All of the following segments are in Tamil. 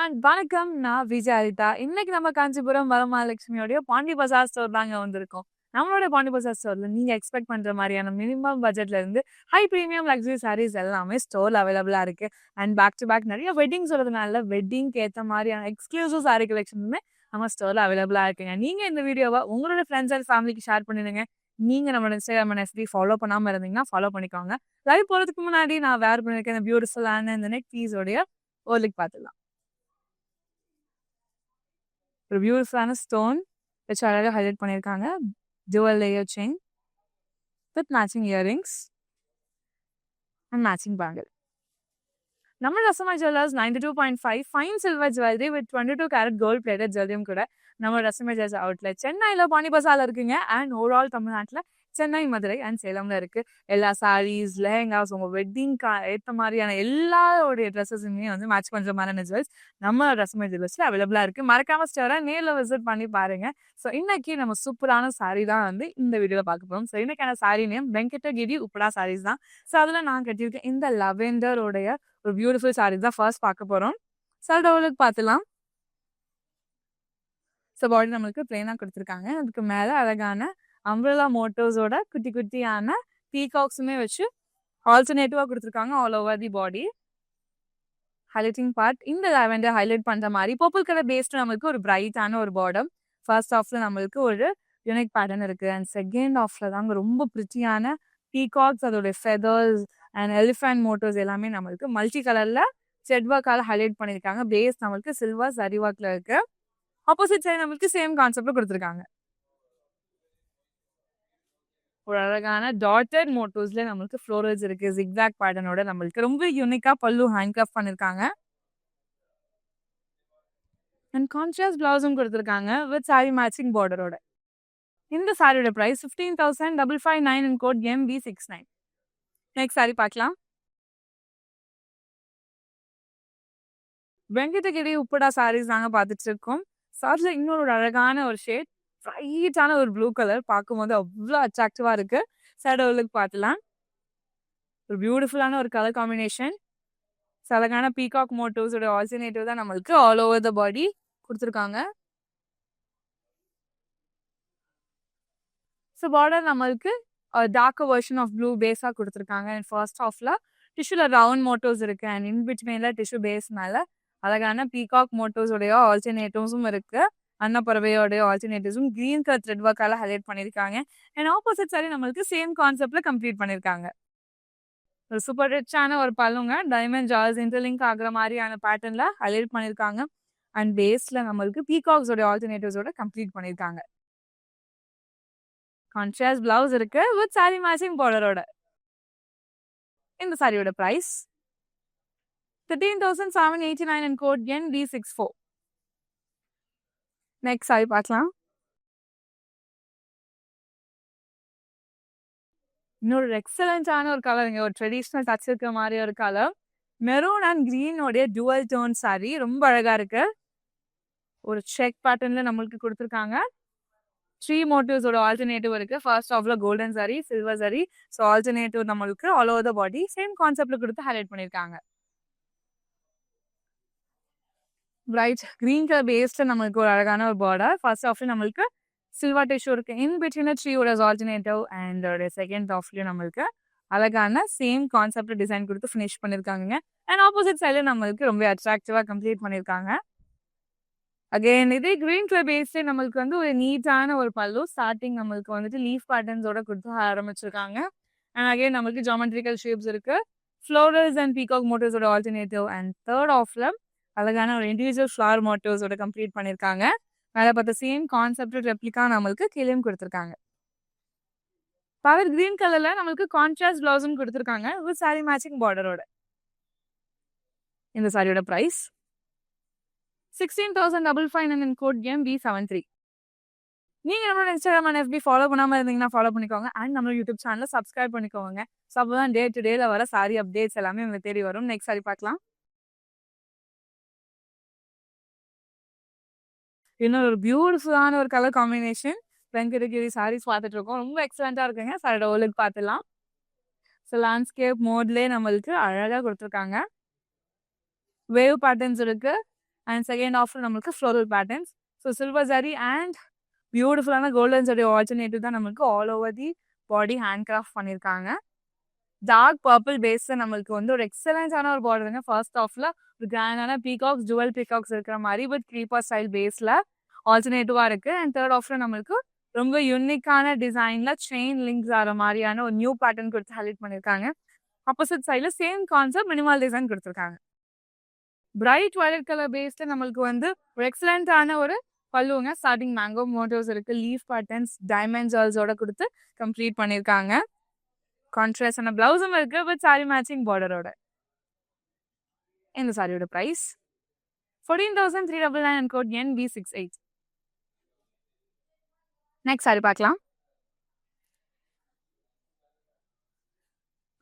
அண்ட் வணக்கம். நான் விஜயாரிதா. இன்னைக்கு நம்ம காஞ்சிபுரம் வரமகாலட்சுமியோடைய பாண்டி பஜார் ஸ்டோர் தாங்க வந்திருக்கோம். நம்மளோட பாண்டி பஜார் ஸ்டோர்ல நீங்க எக்ஸ்பெக்ட் பண்ற மாதிரியான மினிமம் பட்ஜெட்ல இருந்து ஹை பிரீமியம் லக்ஸரி சாரீஸ் எல்லாமே ஸ்டோர்ல அவைலபிளா இருக்கு. அண்ட் பேக் டு பேக் நிறைய வெட்டிங்ஸ் வரதுனால வெட்டிங்க்கு ஏற்ற மாதிரியான எக்ஸ்க்ளூசிவ் சாரீ கலெக்ஷனுமே நம்ம ஸ்டோர்ல அவைலபிளா இருக்குங்க. நீங்க இந்த வீடியோவை உங்களோட ஃப்ரெண்ட்ஸ் அண்ட் ஃபேமிலிக்கு ஷேர் பண்ணிடுங்க. நீங்க நம்மளோட இன்ஸ்டாகிராம் எஸ்பி ஃபாலோ பண்ணாம இருந்தீங்கன்னா ஃபாலோ பண்ணிக்கோங்க. லைவ் போறதுக்கு முன்னாடி நான் வேர் பண்ணிருக்கேன் இந்த பியூட்டிஃபுல்லான இந்த நெக் பீஸோடைய ஒரு லுக் பார்த்துலாம். ஒரு பியூட்டிஃபுல்லான ஸ்டோன் வச்சு அழகாக ஹைலைட் பண்ணியிருக்காங்க. Dual layer chain with matching earrings and matching bangle. நம்ம Rasama jewellers 92.5 fine silver jewellery with 22 carat gold plated ஜுவல்லரியும் கூட நம்ம ரசமா ஜுவல்லர்ஸ் அவுட்லெட் சென்னையில் பாண்டி பசாரில் இருக்குங்க. அண்ட் ஓவரால் தமிழ்நாட்டில் சென்னை, மதுரை அண்ட் சேலம்ல இருக்கு. எல்லா சாரீஸ், லெஹங்காஸ், உங்க வெட்டிங்க்கு ஏற்ற மாதிரியான எல்லாருடைய ட்ரெஸ்ஸஸுமே வந்து மேட்ச் பண்ற மாதிரியான ஜுவல்ஸ் நம்ம ரசமே ஜுவல்ஸ்ல அவைலபிளா இருக்கு. மறக்காம ஸ்டோரை நேரில் விசிட் பண்ணி பாருங்க. ஸோ இன்னைக்கு நம்ம சூப்பரான சாரீ தான் வந்து இந்த வீடியோல பார்க்க போறோம். ஸோ இன்னைக்கான சாரீ நேம் வெங்கடகிரி உப்படா சாரீஸ் தான். ஸோ அதில் நான் கட்டியிருக்கேன் இந்த லெவெண்டரோடைய ஒரு பியூட்டிஃபுல் சாரீஸ் தான் ஃபர்ஸ்ட் பார்க்க போறோம். சல்டோலுக்கு பார்த்துலாம். ஸோ பாடி நம்மளுக்கு பிளெயினாக கொடுத்துருக்காங்க. அதுக்கு மேலே அழகான அம்ப்ரெல்லா மோட்டோஸோட குட்டி குட்டியான பீகாக்ஸுமே வச்சு ஆல்டர்னேட்டிவா கொடுத்துருக்காங்க all over the body. Highlighting part இந்த லாவெண்டர் ஹைலைட் பண்ற மாதிரி பர்பிள் கலர் பேஸ்டு நம்மளுக்கு ஒரு பிரைட்டான ஒரு பாட்டம். ஃபர்ஸ்ட் ஆஃப்ல நம்மளுக்கு ஒரு யூனிக் பேட்டர்ன் இருக்கு. அண்ட் செகண்ட் ஆஃப்ல தாங்க ரொம்ப பிரிட்டியான பீகாக்ஸ், அதோட ஃபெதர்ஸ் அண்ட் எலிஃபண்ட் மோட்டோஸ் எல்லாமே நம்மளுக்கு மல்டி கலர்ல செட்வாக்கால ஹைலைட் பண்ணியிருக்காங்க. பேஸ் நம்மளுக்கு சில்வர் சரிவாக்ல இருக்கு. ஆப்போசிட் சைடு நம்மளுக்கு சேம் கான்செப்ட்ல கொடுத்துருக்காங்க. ஒரு அழகான டாட்டட் மோட்டோஸ்ல நம்மளுக்கு ஃப்ளோரல்ஸ் இருக்கு. ஜிக்ஸாக் பேட்டர்னோட நம்மளுக்கு ரொம்ப யூனிக்கா பல்லு ஹேண்ட் கஃப் பண்ணிருக்காங்க. அண்ட் கான்ட்ராஸ்ட் பிளவுஸும் கொடுத்துருக்காங்க வித் சாரி மேட்சிங் பார்டரோட. இந்த சாரியோட பிரைஸ் 15,559 இன் கோட் MB69. நெக்ஸ்ட் சாரி பார்க்கலாம். வெங்கடகிரி உப்படா சாரீஸ் நாங்க பார்த்துட்டு இருக்கோம். சாரில இன்னொரு அழகான ஒரு ஷேட் பிரைட்டான ஒரு ப்ளூ கலர் பார்க்கும்போது அவ்வளோ அட்ராக்டிவா இருக்கு. சேடோலுக்கு பார்த்துலாம். ஒரு பியூட்டிஃபுல்லான ஒரு கலர் காம்பினேஷன். அழகான பீகாக் மோட்டோஸோட ஆல்டர்னேட்டிவ் தான் நம்மளுக்கு ஆல் ஓவர் த பாடி கொடுத்துருக்காங்க. ஸோ பார்டர் நம்மளுக்கு டார்க்கர் வெர்ஷன் ஆஃப் ப்ளூ பேஸாக கொடுத்துருக்காங்க. அண்ட் ஃபர்ஸ்ட் ஆஃப்ல டிஷ்யூல ரவுண்ட் மோட்டோஸ் இருக்கு. அண்ட் இன்பிட்வீன்ல டிஷ்யூ பேஸ் மேல அழகான பீகாக் மோட்டோஸோடைய ஆல்டர்னேட்டிவ்ஸும் இருக்கு. அன்னப்பறவையோடைய ஆல்டர்னேட்டிவ்ஸும் கிரீன் கலர் த்ரெட் ஒர்க்கால ஹைலைட் பண்ணியிருக்காங்க. அண்ட் ஆப்போசிட் சாரி நம்மளுக்கு சேம் கான்செப்ட்ல கம்ப்ளீட் பண்ணியிருக்காங்க. ஒரு சூப்பர் ரிச்சான ஒரு பல்லுங்க. டைமண்ட் ஜார்ஸ் இன்டர்லிங்க் ஆகுற மாதிரியான பேட்டர்ன்ல ஹைலைட் பண்ணியிருக்காங்க. அண்ட் பேஸ்ல நம்மளுக்கு பீகாக்ஸோட ஆல்டர்னேட்டிவ்ஸோட கம்ப்ளீட் பண்ணியிருக்காங்க. கான்ட்ராஸ்ட் பிளவுஸ் இருக்கு வித் சாரி மேட்சிங் பார்டரோட. இந்த சாரியோட பிரைஸ் 13,789 இன் கோட் ND64. நெக்ஸ்ட் சாரி பார்க்கலாம். இன்னொரு எக்ஸலண்டான ஒரு கலருங்க. ஒரு ட்ரெடிஷ்னல் டச் இருக்கிற மாதிரி ஒரு கலர். மெரூன் அண்ட் கிரீனோடைய டுவல் டோன் சாரி ரொம்ப அழகா இருக்கு. ஒரு செக் பேட்டர்ன்ல நம்மளுக்கு கொடுத்துருக்காங்க. 3 மோட்டிவ்ஸோட ஆல்டர்னேட்டிவ் இருக்கு. ஃபர்ஸ்ட் ஆஃப்ல golden sari, silver sari. So alternative நம்மளுக்கு all over the body same கான்செப்ட்ல கொடுத்து ஹைலைட் பண்ணியிருக்காங்க. பிரைட் கிரீன் கலர் பேஸ்ல நம்மளுக்கு ஒரு அழகான ஒரு பார்டர். ஃபர்ஸ்ட் ஆஃப்ல நம்மளுக்கு சில்வர் டிஷ்யூ இருக்கு. இன் பிட்வீன் ட்ரீயோட ஆல்டர்னேட்டிவ் அண்ட் செகண்ட் ஆஃப்லயும் நம்மளுக்கு அழகான சேம் கான்செப்ட் டிசைன் கொடுத்து ஃபினிஷ் பண்ணியிருக்காங்க. அண்ட் ஆப்போசிட் சைட்ல நம்மளுக்கு ரொம்ப அட்ராக்டிவா கம்ப்ளீட் பண்ணியிருக்காங்க. அகைன் இதே கிரீன் கலர் பேஸ்ல நம்மளுக்கு வந்து ஒரு நீட்டான ஒரு பல்லு. ஸ்டார்டிங் நம்மளுக்கு வந்துட்டு லீஃப் பேட்டர்ன்ஸோட கொடுத்து ஆரம்பிச்சிருக்காங்க. அண்ட் அகைன் நம்மளுக்கு ஜாமெட்ரிக்கல் ஷேப்ஸ் இருக்கு. ஃப்ளோரல்ஸ் அண்ட் பீகாக் மோட்டோஸோட ஆல்டர்னேட்டிவ். அண்ட் தேர்ட் ஆஃப்ல அழகான ஒரு இண்டிவிஜுவல் ஃப்ளவர் மோட்டோஸோட கம்ப்ளீட் பண்ணியிருக்காங்க. மேலே பார்த்த சேம் கான்செப்ட் ரெப்ளிகா நம்மளுக்கு கீழேயும் கொடுத்துருக்காங்க. பவர் கிரீன் கலர்ல நம்மளுக்கு கான்ட்ராஸ்ட் பிளவுஸும் கொடுத்துருக்காங்க வித் சாரி மேட்சிங் பார்டரோட. இந்த சாரியோட பிரைஸ் 16,559 இன் கோட் MB73. நீங்க நம்மளோட இன்ஸ்டாகிராம் அண்ட் FB ஃபாலோ பண்ணாம இருந்தீங்கன்னா ஃபாலோ பண்ணிக்கோங்க. அண்ட் நம்மளோட யூடியூப் சேனலை சப்ஸ்கிரைப் பண்ணிக்கோங்க. ஸோ அப்போதான் டே டு டேல வர சாரி அப்டேட்ஸ் எல்லாமே உங்களுக்கு தேடி வரும். நெக்ஸ்ட் சாரி பார்க்கலாம். இன்னொரு ஒரு பியூட்டிஃபுல்லான ஒரு கலர் காம்பினேஷன். வெங்கடகிரி சாரீஸ் பார்த்துட்டு இருக்கோம். ரொம்ப எக்ஸலண்டா இருக்குங்க. சாரியோட ஓலுக்கு பார்த்துலாம். ஸோ லேண்ட்ஸ்கேப் மோட்லேயே நம்மளுக்கு அழகாக கொடுத்துருக்காங்க. வேவ் பேட்டர்ன்ஸ் இருக்கு. அண்ட் செகண்ட் ஆஃப்ல நம்மளுக்கு floral patterns. So silver zari and பியூட்டிஃபுல்லான கோல்டன் ஜரி ஆல்டர்னேட்டிவ் தான் நம்மளுக்கு all over the body hand craft பண்ணியிருக்காங்க. டார்க் பர்பிள் பேஸ்ல நம்மளுக்கு வந்து ஒரு எக்ஸலன்டான ஒரு பார்டருங்க. ஃபர்ஸ்ட் ஆஃப்ல ஒரு கிராண்டான பீகாக்ஸ் ஜுவல் பீகாக்ஸ் இருக்கிற மாதிரி வித் க்ரீப்பர் ஸ்டைல் பேஸ்ல ஆல்டர்னேட்டிவா இருக்கு. அண்ட் தேர்ட் ஆஃப்ல நம்மளுக்கு ரொம்ப யூனிக்கான டிசைன்ல செயின் லிங்க்ஸ் ஆகிற மாதிரியான ஒரு நியூ பேட்டர்ன் கொடுத்து ஹைலைட் பண்ணியிருக்காங்க. ஆப்போசிட் சைடில் சேம் கான்செப்ட் மினிமல் டிசைன் கொடுத்துருக்காங்க. பிரைட் வயலட் கலர் பேஸ்ல நம்மளுக்கு வந்து ஒரு எக்ஸலண்டான ஒரு பல்லுவங்க. ஸ்டார்டிங் மேங்கோ மோட்டிவ்ஸ் இருக்கு, லீஃப் பேட்டர்ன்ஸ் டைமண்ட் ஜுவல்ஸோட கொடுத்து கம்ப்ளீட் பண்ணியிருக்காங்க. கான்ட்ராஸ்டான பிளவுஸும் இருக்கு வித் சாரி மேட்சிங் பார்டரோட. இந்த சாரியோட price 14,399 and code NB68. Next sari பார்க்கலாம்.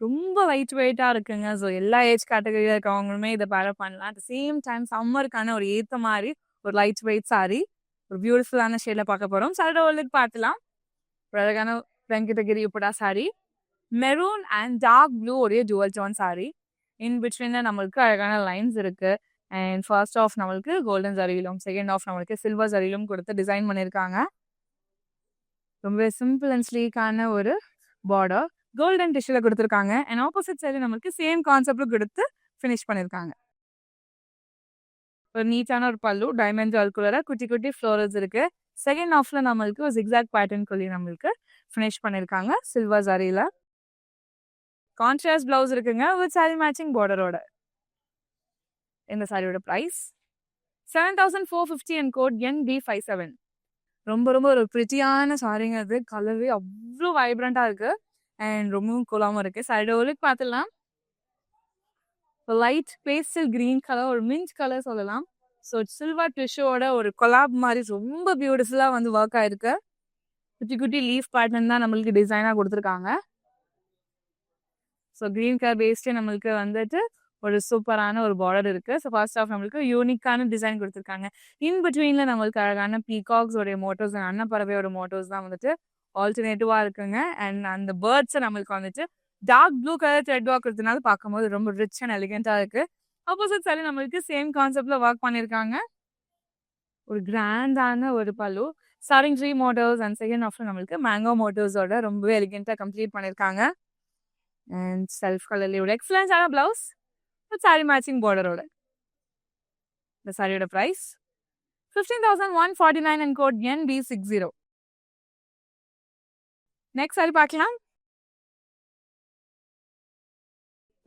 ரொம்ப லைட் வெயிட்டாக இருக்குங்க. ஸோ எல்லா ஏஜ் கேட்டகரியில் இருக்கவங்களுமே இதை பேர் பண்ணலாம். அட் சேம் டைம் சம்மருக்கான ஒரு ஏற்ற மாதிரி ஒரு லைட் வெயிட் சாரி, ஒரு பியூட்டிஃபுல்லான ஷேடில் பார்க்க போகிறோம். சாரியோட ஒர்லுக்கு பார்த்துலாம். ஒரு அழகான Venkatagiri Uppada sorry, maroon and dark blue ஒரே ஜுவல் டோன் சாரி. இன் பிட்வீனில் நம்மளுக்கு அழகான லைன்ஸ் இருக்குது. அண்ட் ஃபர்ஸ்ட் ஆஃப் நம்மளுக்கு கோல்டன் ஜரியிலும் செகண்ட் ஆஃப் நம்மளுக்கு சில்வர் ஜரியிலும் கொடுத்து டிசைன் பண்ணியிருக்காங்க. ரொம்ப சிம்பிள் அண்ட் ஸ்லீக்கான ஒரு பார்டர் கோல்டன் டிஷ்யூல கொடுத்துருக்காங்க. அண்ட் ஆப்போசிட் சைடு நம்மளுக்கு சேம் கான்செப்ட்ல கொடுத்து ஃபினிஷ் பண்ணியிருக்காங்க. ஒரு நீட்டான ஒரு பல்லு டைமண்ட் ஜுவல்குள்ள குட்டி குட்டி ஃப்ளோரல்ஸ் இருக்கு. செகண்ட் ஆஃப்ல நம்மளுக்கு ஒரு ஜிக்ஸாக் பேட்டர்ன் குள்ளி நம்மளுக்கு ஃபினிஷ் பண்ணியிருக்காங்க சில்வர் ஜரியில. கான்ட்ராஸ்ட் பிளவுஸ் இருக்குங்க வித் சாரி மேட்சிங் பார்டரோட. இந்த சாரியோட பிரைஸ் 7,450 and code NB57. ரொம்ப ரொம்ப ஒரு பிரிட்டியான சாரிங்க. அது கலரே அவ்வளோ வைப்ரண்டா இருக்கு அண்ட் ரொம்பவும் கூலாகவும் இருக்கு. சாரியோட ஒர்லுக்கு பார்த்துடலாம். லைட் பேஸ்டல் கிரீன் கலர், ஒரு மின்ட் கலர் சொல்லலாம். ஸோ சில்வர் டிஷ்யூவோட ஒரு கொலாப் மாதிரி ரொம்ப பியூட்டிஃபுல்லாக வந்து ஒர்க் ஆயிருக்கு. குட்டி குட்டி லீஃப் பேட்டர்ன் தான் நம்மளுக்கு டிசைனாக கொடுத்துருக்காங்க. ஸோ கிரீன் கலர் பேஸ்டே நம்மளுக்கு வந்துட்டு ஒரு சூப்பரான ஒரு பார்டர் இருக்கு. ஸோ ஃபர்ஸ்ட் ஆஃப் நம்மளுக்கு யூனிக்கான டிசைன் கொடுத்துருக்காங்க. இன் பிட்வீன்ல நம்மளுக்கு அழகான பீகாக்ஸோடைய மோட்டோஸ், அன்னப்பறவையோட மோட்டோஸ் தான் வந்துட்டு ஆல்டர்னேட்டிவா இருக்குங்க. அண்ட் அந்த பேர்ட்ஸை நம்மளுக்கு வந்துட்டு dark blue colour thread work இருக்கிறதுனால பார்க்கும்போது ரொம்ப ரிச் அண்ட் எலிகென்ட்டா இருக்கு. ஆப்போசிட் சைடு நம்மளுக்கு சேம் கான்செப்ட்ல ஒர்க் பண்ணியிருக்காங்க. ஒரு கிராண்டான ஒரு பல்லு, ஸ்டார்டிங் 3 மோட்டோஸ் அண்ட் செகண்ட் ஆஃப்ல நம்மளுக்கு மேங்கோ மோட்டோஸோட ரொம்பவே எலிகென்ட்டா கம்ப்ளீட் பண்ணியிருக்காங்க. அண்ட் செல்ஃப் கலர்லயோட எக்ஸலன்டான பிளவுஸ் சாரி மேட்சிங் பார்டரோட. இந்த சாரியோட price 15,149 and code NB60. Next sari பார்க்கலாம்.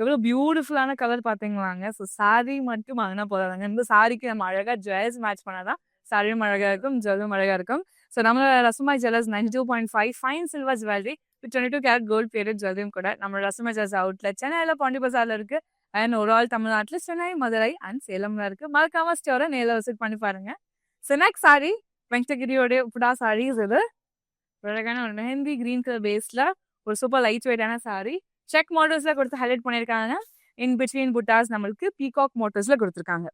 எவ்வளோ பியூட்டிஃபுல்லான கலர் பார்த்தீங்களாங்க. ஸோ சாரி மட்டும் வாங்கினா போதாதாங்க, இந்த சாரிக்கு நம்ம அழகாக ஜுவல்ஸ் மேட்ச் பண்ணாதான் சாரியும் அழகாக இருக்கும், ஜுவலும் அழகாக இருக்கும். ஸோ நம்மளோட Rasamai jewellers 92.5 fine silver jewellery with 22 carat gold period ஜுவல்லரியும் கூட நம்ம ரசமாய் ஜுவல்ஸ் அவுட்லெட் சென்னையில் பாண்டி பஜாரில் இருக்குது. அண்ட் ஒரு ஆள் தமிழ்நாட்டில் சென்னை, மதுரை அண்ட் சேலம்ல இருக்குது. மறக்காம ஸ்டோரை நேரில் விசிட் பண்ணி பாருங்க. ஸோ நெக்ஸ்ட் சாரி வெங்கடகிரியோடைய உப்புடா சாரீஸ். இது அழகான ஒரு மெஹந்தி கிரீன் கலர் பேஸில் ஒரு சூப்பர் லைட் வெயிட்டான சாரி. செக் மோட்டர்ஸ்ல கொடுத்து ஹைலைட் பண்ணியிருக்காங்க. இன் பிட்வீன் புட்டாஸ் நம்மளுக்கு பீகாக் மோட்டர்ஸ்ல கொடுத்துருக்காங்க.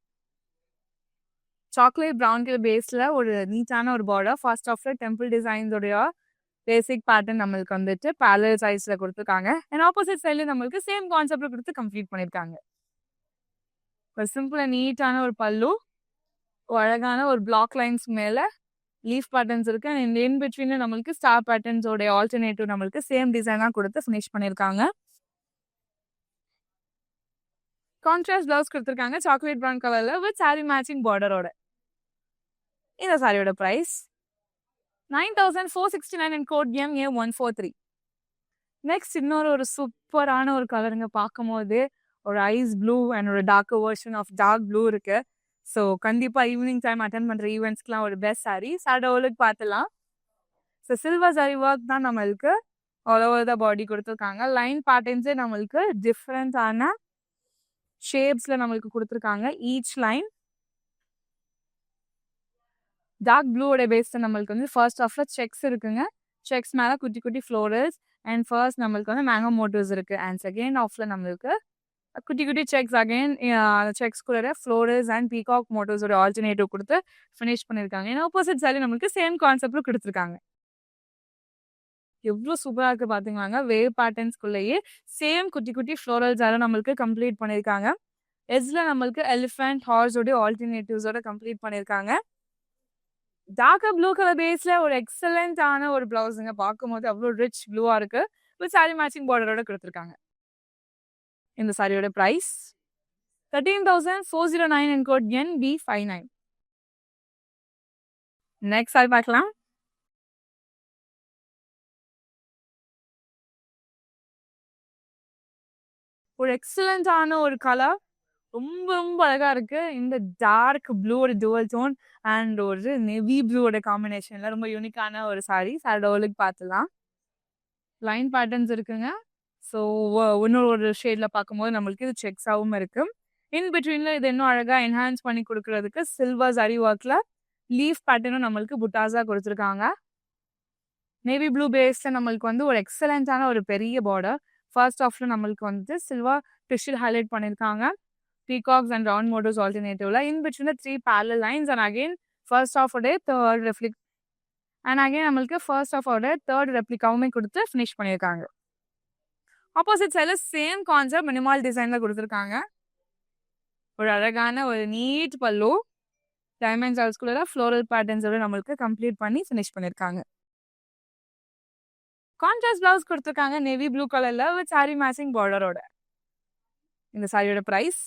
சாக்லேட் ப்ரௌன் கலர் பேஸ்ல ஒரு நீட்டான ஒரு பார்டர். ஃபர்ஸ்ட் ஆஃப்ல டெம்பிள் டிசைன்ஸோடைய பேசிக் பேட்டர்ன் நம்மளுக்கு வந்துட்டு பேரல் சைஸ்ல கொடுத்துருக்காங்க. அண்ட் ஆப்போசிட் சைட்ல நம்மளுக்கு சேம் கான்செப்ட்ல கொடுத்து கம்ப்ளீட் பண்ணியிருக்காங்க. ஒரு சிம்பிள் அண்ட் நீட்டான ஒரு பல்லு, அழகான ஒரு பிளாக் லைன்ஸ் மேல லீஃப் பேட்டர்ன்ஸ் இருக்கு. அண்ட் இன் பிட்வீன்ல நம்மளுக்கு ஸ்டார் பேட்டர்ன்ஸோட ஆல்டர்னேட்டிவ் நம்மளுக்கு சேம் டிசைனா கொடுத்து ஃபினிஷ் பண்ணியிருக்காங்க. கான்ட்ராஸ்ட் பிளவுஸ் கொடுத்துருக்காங்க சாக்லேட் ப்ரௌன் கலர்ல வித் சாரி மேட்சிங் பார்டரோட. இந்த சாரியோட price 9,469 and code MA143. Next இன்னொரு ஒரு சூப்பரான ஒரு கலருங்க. பார்க்கும் போது ஒரு ஐஸ் ப்ளூ அண்ட் ஒரு dark version of dark blue இருக்கு. ஸோ கண்டிப்பாக ஈவினிங் டைம் அட்டன் பண்ணுற ஈவெண்ட்ஸ்க்குலாம் ஒரு பெஸ்ட் சாரி. சாரியோட ஒர்லுக்கு பார்த்துலாம். ஸோ சில்வர் சாரி ஒர்க் தான் நம்மளுக்கு ஆல் ஓவர் த பாடி கொடுத்துருக்காங்க. லைன் பேட்டர்ன்ஸே நம்மளுக்கு டிஃப்ரெண்டான ஷேப்ஸ்ல நம்மளுக்கு கொடுத்துருக்காங்க. ஈச் லைன் டார்க் ப்ளூவோட பேஸ்ல நம்மளுக்கு வந்து ஃபர்ஸ்ட் ஆஃப்ல செக்ஸ் இருக்குங்க. செக்ஸ் மேல குட்டி குட்டி ஃப்ளோரல்ஸ் அண்ட் ஃபர்ஸ்ட் நம்மளுக்கு வந்து மேங்கோ மோட்டிவ்ஸ் இருக்கு. அண்ட் செகண்ட் ஆஃப்ல நம்மளுக்கு குட்டி குட்டி செக்ஸ் அகைன் செக்ஸ் கூட ஃப்ளோரல்ஸ் அண்ட் பீகாக் மோட்டிவ்ஸோட ஆல்டர்னேட்டிவ் கொடுத்து ஃபினிஷ் பண்ணியிருக்காங்க. ஏன்னா ஆப்போசிட் சைடு நம்மளுக்கு சேம் கான்செப்ட்ல கொடுத்துருக்காங்க. எவ்வளோ சூப்பராக இருக்குது பார்த்தீங்களாங்க. வேவ் பேட்டர்ன்ஸ்குள்ளேயே சேம் குட்டி குட்டி ஃப்ளோரல்ஸால நம்மளுக்கு கம்ப்ளீட் பண்ணியிருக்காங்க. எட்ஜ்ல நம்மளுக்கு எலிஃபென்ட் ஹார்ஸோட ஆல்டர்னேட்டிவ்ஸோட கம்ப்ளீட் பண்ணியிருக்காங்க. டார்க்கர் ப்ளூ கலர் பேஸ்ல ஒரு எக்ஸலண்டான ஒரு பிளவுஸுங்க. பார்க்கும்போது அவ்வளோ ரிச் ப்ளூவா இருக்கு. வித் சாரி மேட்சிங் பார்டரோட கொடுத்துருக்காங்க. இந்த சாரியோட price 13,409 and code NB59. Next sari பார்க்கலாம். ஒரு எக்ஸலண்டான ஒரு கலர், ரொம்ப ரொம்ப அழகா இருக்கு. இந்த டார்க் ப்ளூ ஒரு டுவல் டோன் அண்ட் ஒரு நெவி ப்ளூவோட காம்பினேஷன்ல ரொம்ப யூனிக்கான ஒரு சாரி. சாரியோட ஒர்க் பார்த்துலாம். லைன் பேட்டர்ன்ஸ் இருக்குங்க. ஸோ இன்னொரு ஒரு ஷேட்ல பார்க்கும்போது நம்மளுக்கு இது செக்ஸாகவும் இருக்கு. இன் பிட்வீன்ல இது இன்னும் அழகா என்ஹான்ஸ் பண்ணி கொடுக்கறதுக்கு சில்வர் ஜரி ஒர்க்ல லீஃப் பேட்டர்னும் நம்மளுக்கு புட்டாஸா கொடுத்துருக்காங்க. நேவி ப்ளூ பேஸ்ல நம்மளுக்கு வந்து ஒரு எக்ஸலண்டான ஒரு பெரிய பார்டர். ஃபர்ஸ்ட் ஆஃப்ல நம்மளுக்கு வந்து சில்வர் டிஷ்யூ ஹைலைட் பண்ணியிருக்காங்க. பீகாக்ஸ் அண்ட் ரவுண்ட் மோட்டர்ஸ் ஆல்டர்னேட்டிவ்ல in between 3 parallel lines and again first ஆஃபோட தேர்ட் ரெப்ளிக் அண்ட் அகைன் நம்மளுக்கு ஃபர்ஸ்ட் ஆஃபோட தேர்ட் ரெப்ளிகாவுமே கொடுத்து ஃபினிஷ் பண்ணியிருக்காங்க. ஆப்போசிட் சைடில் சேம் கான்செப்ட் மினிமால் டிசைன்ல கொடுத்துருக்காங்க. ஒரு அழகான ஒரு நீட் பல்லு டைமண்ட் ஜால்ஸ்குள்ள ஃப்ளோரல் பேட்டர்ன்ஸோட நம்மளுக்கு கம்ப்ளீட் பண்ணி ஃபினிஷ் பண்ணியிருக்காங்க. கான்ட்ராஸ்ட் பிளவுஸ் கொடுத்துருக்காங்க நேவி ப்ளூ கலர்ல வித் சாரி மேட்சிங் பார்டரோட. இந்த சாரியோட price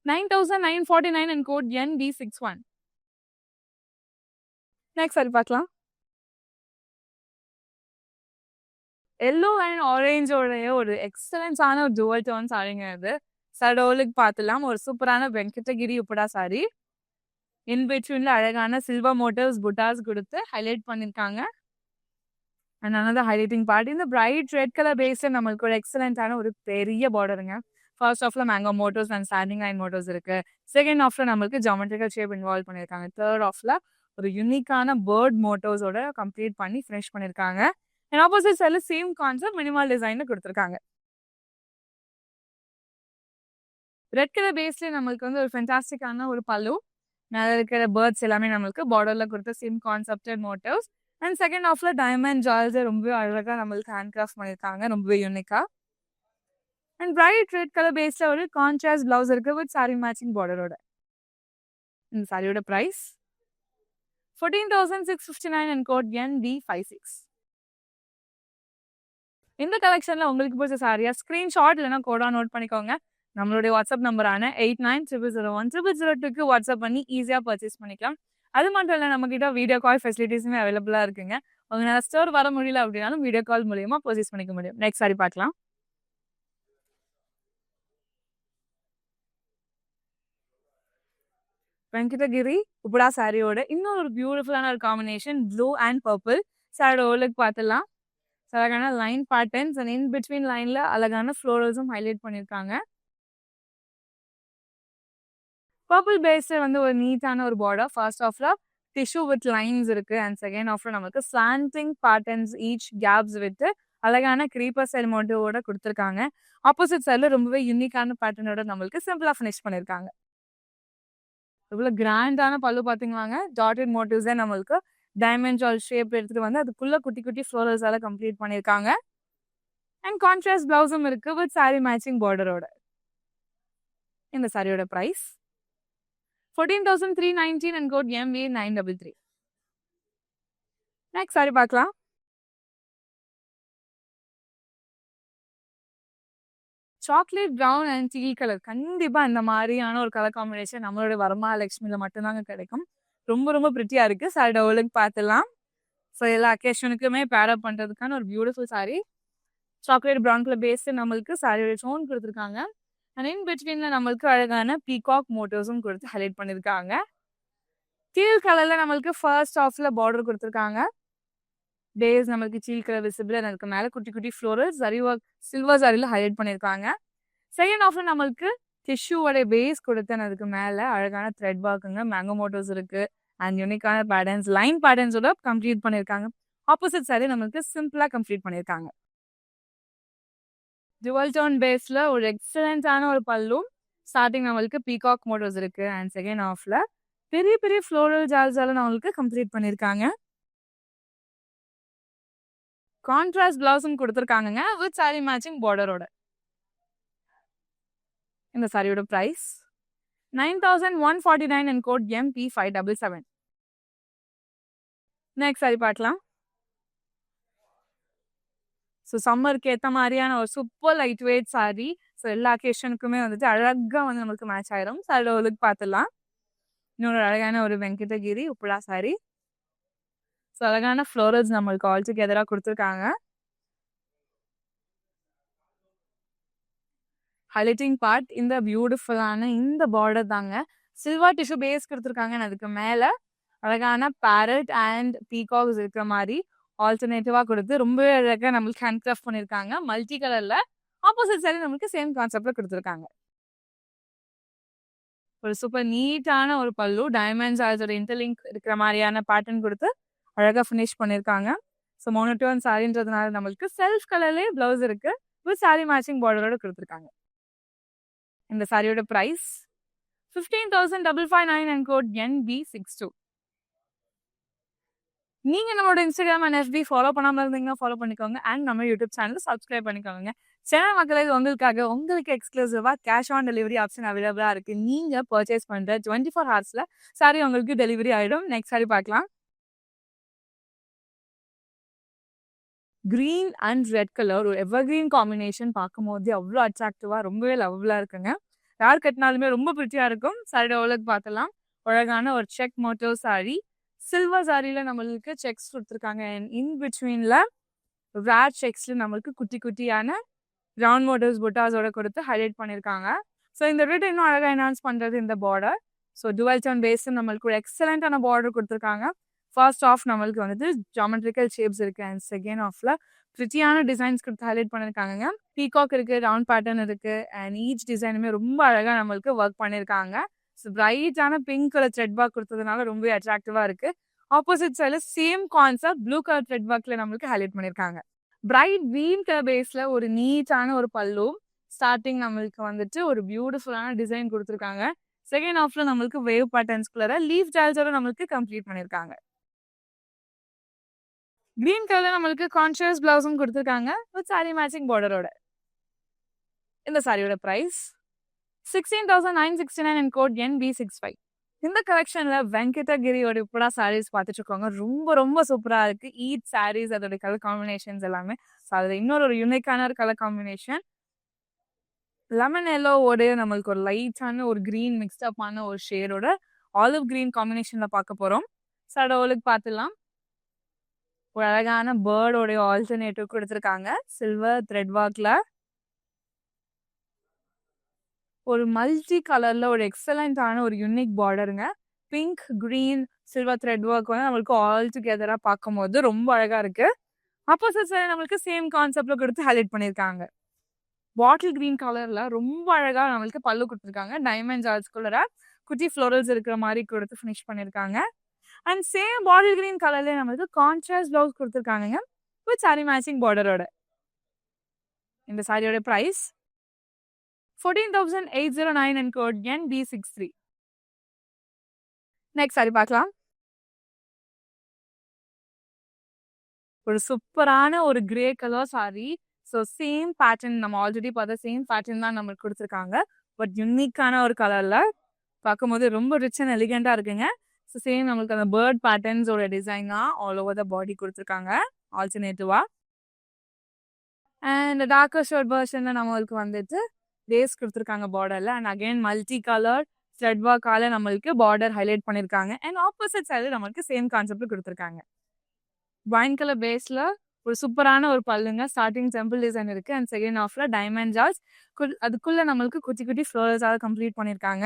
9,949 and code NB61. Next sari பார்க்கலாம். எல்லோ அண்ட் ஆரேஞ்சோடைய ஒரு எக்ஸலன்ஸான ஒரு டுவல் டோன் சாரிங்க இது. சடோலுக்கு பார்த்துலாம் ஒரு சூப்பரான வெங்கடகிரி உப்படா சாரி. இன் பிட்வீன்ல அழகான சில்வர் மோட்டிவ்ஸ் புட்டாஸ் கொடுத்து ஹைலைட் பண்ணியிருக்காங்க. அண்ட் அனதர் ஹைலைட்டிங் பார்ட் இந்த பிரைட் ரெட் கலர் பேஸ்ல நம்மளுக்கு ஒரு எக்ஸலண்டான ஒரு பெரிய பார்டருங்க. ஃபர்ஸ்ட் ஆஃப்ல மேங்கோ மோட்டோஸ் அண்ட் ஸ்டாண்டிங் லைன் மோட்டோஸ் இருக்கு. செகண்ட் ஆஃப்ல நம்மளுக்கு ஜாமெட்ரிக்கல் ஷேப் இன்வால்வ் பண்ணியிருக்காங்க. தேர்ட் ஆஃப்ல ஒரு யூனிக்கான பேர்ட் மோட்டோஸோட கம்ப்ளீட் பண்ணி ஃபினிஷ் பண்ணியிருக்காங்க. அண்ட் ஆப்போசிட் சைடில் சேம் கான்செப்ட் மினிமல் டிசைன் கொடுத்துருக்காங்க. ரெட் கலர் பேஸ்ல நம்மளுக்கு வந்து ஒரு ஃபென்டாஸ்டிக்கான ஒரு பல்லு. மேலே இருக்கிற பேர்ட்ஸ் எல்லாமே நம்மளுக்கு பார்டர்ல கொடுத்த சேம் கான்செப்டட் மோட்டிவ்ஸ். அண்ட் செகண்ட் ஆஃப்ல டைமண்ட் ஜால்ஸ் ரொம்ப அழகா நம்மளுக்கு ஹேண்ட் கிராஃப்ட் பண்ணியிருக்காங்க. ரொம்பவே யூனிக்கா. அண்ட் பிரைட் ரெட் கலர் பேஸ்ல ஒரு கான்ட்ராஸ்ட் பிளவுஸ் இருக்கு வித் சாரி மேட்சிங் பார்டரோட. இந்த சாரியோட பிரைஸ் 14,659 and code NB56. இந்த கலெக்ஷன்ல உங்களுக்கு பிடிச்ச சாரியா ஸ்கிரீன்ஷாட் இல்லைன்னா கோடா நோட் பண்ணிக்கோங்க. நம்மளுடைய வாட்ஸ்அப் நம்பரான 8900010002க்கு வாட்ஸ்அப் பண்ணி ஈஸியாக பர்ச்சேஸ் பண்ணிக்கலாம். அது மட்டும் இல்லை நம்ம கிட்ட வீடியோ கால் ஃபெசிலிட்டிஸுமே அவைலபிளா இருக்குங்க. உங்களால் ஸ்டோர் வர முடியல அப்படின்னாலும் வீடியோ கால் மூலியமா பர்ச்சேஸ் பண்ணிக்க முடியும். நெக்ஸ்ட் சாரி பார்க்கலாம். வெங்கடகிரி உப்படா சாரியோட இன்னொரு ஒரு பியூட்டிஃபுல்லான ஒரு காம்பினேஷன் ப்ளூ அண்ட் பர்பிள். சாரியோட ஓலுக்கு பார்த்துலாம். அழகான line patterns and in between லைன்ல அழகான ஃப்ளோரல்ஸும் ஹைலைட் பண்ணியிருக்காங்க. பர்பிள் பேஸ்ல வந்து ஒரு நீட்டான ஒரு பார்டர். ஃபர்ஸ்ட் ஆஃப்ல டிஷ்யூ வித் லைன்ஸ் இருக்கு. அண்ட் செகண்ட் ஆஃப்ல நமக்கு slanting patterns each caps with அழகான கிரீப்பர் ஸ்டைல் மோட்டிவோட கொடுத்துருக்காங்க. ஆப்போசிட் சைடில் ரொம்பவே யூனிக்கான பேட்டர்னோட நம்மளுக்கு சிம்பிளா ஃபினிஷ் பண்ணியிருக்காங்க. இவ்வளோ கிராண்டான பல்லு பார்த்தீங்களாங்க. டாட்டட் மோட்டிவ்ஸே நம்மளுக்கு டைமண்ட் ஜால் ஷேப் எடுத்துட்டு வந்து அதுக்குள்ள குட்டி குட்டி ஃப்ளோரல்ஸால கம்ப்ளீட் பண்ணியிருக்காங்க. அண்ட் கான்ட்ராஸ்ட் பிளவுஸும் இருக்கு வித் சாரி மேட்சிங் பார்டரோட. இந்த சாரியோட price 14,319 and code MB933. Next sari பார்க்கலாம். Chocolate brown and tea colour. கண்டிப்பா இந்த மாதிரியான ஒரு கலர் காம்பினேஷன் நம்மளுடைய வரமகாலட்சுமியில மட்டும்தாங்க கிடைக்கும். ரொம்ப ரொம்ப பிரிட்டியா இருக்கு. சாரியோட ஒழுங்கு பார்த்துலாம். ஸோ எல்லா அக்கேஷனுக்குமே பேரப் பண்றதுக்கான ஒரு beautiful sorry. Chocolate brown colour paste நம்மளுக்கு சாரியோட டோன் கொடுத்துருக்காங்க. அண்ட் இன் பிட்வீன்ல நம்மளுக்கு அழகான பீகாக் மோட்டிவ்ஸும் கொடுத்து ஹைலைட் பண்ணியிருக்காங்க. டீல் கலர்ல நம்மளுக்கு ஃபர்ஸ்ட் ஆஃப்ல பார்டர் கொடுத்துருக்காங்க. பேஸ் நம்மளுக்கு டீல் கலர் விசிபிள். அதுக்கு மேலே குட்டி குட்டி ஃப்ளோரல் ஜரி ஒர்க் சில்வர் ஜரியில் ஹைலைட் பண்ணியிருக்காங்க. செகண்ட் ஆஃப்ல நம்மளுக்கு டிஷ்யூவோட பேஸ் கொடுத்து அதுக்கு மேலே அழகான த்ரெட் ஒர்க்குங்க மேங்கோ மோட்டிவ்ஸ் இருக்கு. அண்ட் யூனிக்கான பேட்டர்ன்ஸ் லைன் பேட்டர்ன்ஸோட கம்ப்ளீட் பண்ணியிருக்காங்க. ஆப்போசிட் சைடு நம்மளுக்கு சிம்பிளா கம்ப்ளீட் பண்ணியிருக்காங்க. டுவல் டோன் பேஸ்ல ஒரு எக்ஸலண்டான ஒரு பல்லு. ஸ்டார்டிங் நம்மளுக்கு பீகாக் மோட்டிவ்ஸ் இருக்கு. அண்ட் செகண்ட் ஆஃப்ல பெரிய பெரிய ஃப்ளோரல் ஜால்ஸால நம்மளுக்கு கம்ப்ளீட் பண்ணியிருக்காங்க. கான்ட்ராஸ்ட் பிளவுஸும் கொடுத்துருக்காங்க வித் சாரி மேட்சிங் பார்டரோட. இந்த சாரியோட price 9149 and code MP577. Next sari பார்க்கலாம். ஸோ சம்மருக்கு ஏற்ற மாதிரியான ஒரு super light weight sorry. So எல்லா அக்கேஷனுக்குமே வந்துட்டு அழகாக வந்து நம்மளுக்கு மேட்ச் ஆயிரும். ஸோ அதில் ஒரு பார்த்துடலாம். இன்னொரு அழகான ஒரு வெங்கடகிரி உப்புலா சாரி. ஸோ அழகான ஃப்ளோரல்ஸ் நம்மளுக்கு ஆல் டுகெதராக கொடுத்துருக்காங்க. ஹைலைட்டிங் பார்ட் இந்த பியூட்டிஃபுல்லான இந்த பார்டர் தாங்க. சில்வர் டிஷ்யூ பேஸ் கொடுத்துருக்காங்க. அதுக்கு மேலே அழகான பேரட் அண்ட் பீகாக்ஸ் இருக்கிற மாதிரி ஆல்டர்னேட்டிவா கொடுத்து ரொம்பவே அழகாக நம்மளுக்கு ஹேண்ட் கிராஃப்ட் பண்ணியிருக்காங்க. மல்டி கலர்ல ஆப்போசிட் சைடு நம்மளுக்கு சேம் கான்செப்ட்ல கொடுத்துருக்காங்க. ஒரு சூப்பர் நீட்டான ஒரு பல்லு, டைமண்ட்ஸ் அதோட இன்டர்லிங்க் இருக்கிற மாதிரியான பேட்டர்ன் கொடுத்து அழகாக ஃபினிஷ் பண்ணியிருக்காங்க. ஸோ மோனோட்டோன் சாரின்றதுனால நம்மளுக்கு செல்ஃப் கலர்லேயே ப்ளவுஸ் இருக்கு, வித் சாரி மேட்சிங் பார்டரோட கொடுத்துருக்காங்க. இந்த சாரியோட ப்ரைஸ் 15,559 அண்ட் கோட் NB62. நீங்க நம்மளோட இன்ஸ்டாகிராம் அண்ட் FB ஃபாலோ பண்ணாம இருந்தீங்கன்னா ஃபாலோ பண்ணிக்கோங்க. அண்ட் நம்ம யூடியூப் சேனல் சப்ஸ்கிரைப் பண்ணிக்கோங்க. சேனல் மக்களே, உங்களுக்காக உங்களுக்கு எக்ஸ்க்ளூசிவா கேஷ் ஆன் டெலிவரி ஆப்ஷன் அவைலபிளா இருக்கு. நீங்க பர்ச்சேஸ் பண்ற 24 ஹவர்ஸ்ல சாரி உங்களுக்கு டெலிவரி ஆயிடும். நெக்ஸ்ட் சாரி பார்க்கலாம். கிரீன் அண்ட் ரெட் கலர் ஒரு எவர் கிரீன் காம்பினேஷன் பார்க்கும்போது அவ்வளோ அட்ராக்டிவா ரொம்பவே லவ்வபுல்லா இருக்குங்க. யார் கட்டினாலுமே ரொம்ப பிரிட்டியா இருக்கும். சாரியோட ஓலக் பார்த்தலாம். அழகான ஒரு செக் மோட்டோ சாரி. சில்வர் சாரியில நம்மளுக்கு செக்ஸ் கொடுத்துருக்காங்க. இன் பிட்வீன்ல ரேட் செக்ஸ்ல நம்மளுக்கு குட்டி குட்டியான ரவுண்ட் மோட்டர்ஸ் புட்டாஸோட கொடுத்து ஹைலைட் பண்ணியிருக்காங்க. ஸோ இந்த ரெட் இன்னும் அழகாக என்ஹான்ஸ் பண்ணுறது இந்த border. So dual tone base நம்மளுக்கு ஒரு எக்ஸலண்டான பார்டர் கொடுத்துருக்காங்க. ஃபர்ஸ்ட் ஆஃப் நம்மளுக்கு வந்துட்டு ஜாமெட்ரிக்கல் ஷேப்ஸ் இருக்கு. அண்ட் செகண்ட் ஆஃப்ல பிரிட்டியான டிசைன்ஸ் கொடுத்து ஹைலைட் பண்ணியிருக்காங்க. பீகாக் இருக்கு, ரவுண்ட் பேட்டர்ன் இருக்கு. அண்ட் ஈச் டிசைனுமே ரொம்ப அழகாக நம்மளுக்கு ஒர்க் பண்ணியிருக்காங்க. ஸோ பிரைட்டான பிங்க் கலர் த்ரெட் ஒர்க் கொடுத்ததுனால ரொம்ப அட்ராக்டிவா இருக்கு. ஆப்போசிட் சைடில் same concept blue colour thread ஒர்க்ல நம்மளுக்கு ஹைலைட் பண்ணியிருக்காங்க. பிரைட் கிரீன் கலர் பேஸ்ல ஒரு நீட்டான ஒரு பல்லு. ஸ்டார்டிங் நம்மளுக்கு வந்துட்டு ஒரு பியூட்டிஃபுல்லான டிசைன் கொடுத்துருக்காங்க. செகண்ட் ஹாஃப்ல நம்மளுக்கு வேவ் பேட்டர்ன்ஸ்குள்ள லீஃப் டைல்ஸோட நம்மளுக்கு கம்ப்ளீட் பண்ணியிருக்காங்க. கிரீன் கலர்ல நம்மளுக்கு கான்ட்ராஸ்ட் பிளவுஸும் கொடுத்துருக்காங்க வித் சாரி மேட்சிங் பார்டரோட. இந்த சாரியோட பிரைஸ் 16,969 அண்ட் கோட் NB65. இந்த கலெக்ஷன்ல வெங்கடகிரியோட இப்படா சாரீஸ் பார்த்துட்டு இருக்கோங்க. ரொம்ப ரொம்ப சூப்பரா இருக்கு. ஈச் சாரீஸ் அதோட கலர் காம்பினேஷன்ஸ் எல்லாமே. அதுல இன்னொரு ஒரு யூனிக்கான ஒரு கலர் காம்பினேஷன் லெமன் எல்லோவோட நம்மளுக்கு ஒரு லைட்டான ஒரு கிரீன் மிக்ஸ்அப் ஆன ஒரு ஷேடோட ஆலிவ் கிரீன் காம்பினேஷன்ல பார்க்க போறோம். சடோலுக்கு பார்த்துலாம். ஒரு அழகான பேர்டோட ஆல்டர்னேட்டிவ் கொடுத்துருக்காங்க சில்வர் த்ரெட் ஒர்க்ல. ஒரு மல்டி கலர்ல ஒரு எக்ஸலண்டான ஒரு யூனிக் பார்டருங்க. Pink, green, silver thread work வந்து நம்மளுக்கு ஆல் டுகெதரா பார்க்கும்போது ரொம்ப அழகா இருக்கு. ஆப்போசிட் சைடு நம்மளுக்கு சேம் கான்செப்ட்ல கொடுத்து ஹைலைட் பண்ணியிருக்காங்க. பாட்டில் கிரீன் கலர்ல ரொம்ப அழகா நம்மளுக்கு பல்லு கொடுத்துருக்காங்க. டைமண்ட் ஜார்ஜ்குள்ள குட்டி ஃப்ளோரல்ஸ் இருக்கிற மாதிரி கொடுத்து ஃபினிஷ் பண்ணியிருக்காங்க. அண்ட் சேம் பாட்டில் கிரீன் கலர்ல நம்மளுக்கு கான்ட்ராஸ்ட் பிளவுஸ் கொடுத்துருக்காங்க வித் சாரி மேட்சிங் பார்டரோட. இந்த சாரியோட price 14,809 and code NB63. Next sari பார்க்கலாம். ஒரு சூப்பரான ஒரு grey colour sorry. So same pattern நம்ம ஆல்ரெடி பார்த்த சேம் பேட்டர்ன் தான் நம்மளுக்கு கொடுத்துருக்காங்க. பட் யூனிக்கான ஒரு கலர்ல பார்க்கும்போது ரொம்ப ரிச் அண்ட் எலிகண்டா இருக்குங்க. ஸோ சேம் நம்மளுக்கு அந்த பேர்ட் பேட்டர்ன்ஸோட டிசைன் தான் ஆல் ஓவர் த பாடி கொடுத்துருக்காங்க ஆல்டர்னேட்டிவா. அண்ட் டார்க்கர் ஷர்ட் வெர்ஷன்ல நம்மளுக்கு வந்துட்டு லேஸ் கொடுத்துருக்காங்க பார்டர்ல. And again multi colour thread ஒர்க்கால நம்மளுக்கு பார்டர் ஹைலைட் பண்ணியிருக்காங்க. அண்ட் ஆப்போசிட் சைடு நம்மளுக்கு சேம் கான்செப்ட் கொடுத்துருக்காங்க. வைன் கலர் பேஸ்ல ஒரு சூப்பரான ஒரு பல்லுங்க. ஸ்டார்டிங் டெம்பிள் டிசைன் இருக்கு. அண்ட் செகண்ட் ஹாஃப்ல டைமண்ட் ஜார்ஜ் அதுக்குள்ள நம்மளுக்கு குட்டி குட்டி ஃப்ளோரஸாக கம்ப்ளீட் பண்ணியிருக்காங்க.